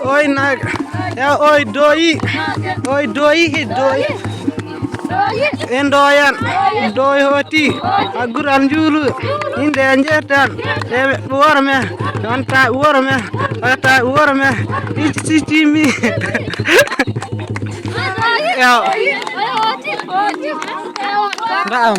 Oi nag. Ya oi doi. Oi doi doi. Endoyan. Doi hoti. Agur anjulu. Inde anjetan. Warme. Anta warme. Ata warme. Ichi mi. Ya. Naam.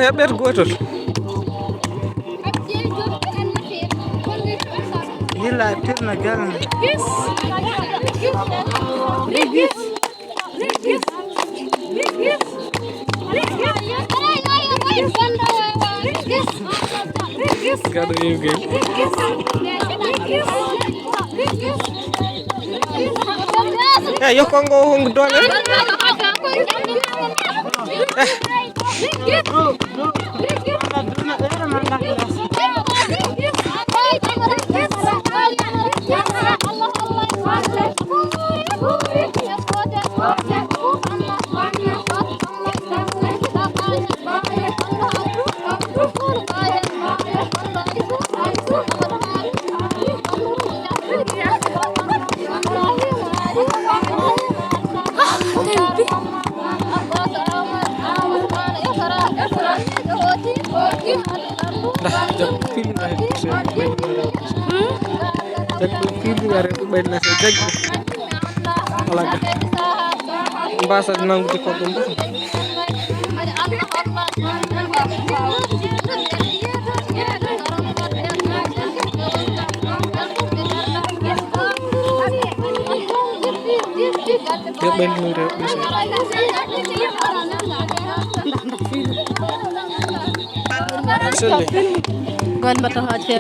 Ya ber gotol. Gila tirna galan. Gado yuge. Yo kongo hung dole. Dah, jak film lah itu saya main jak film lah itu main lah saya jak alaga bahasa nang di kota dia main murah bisa Gon batang aja.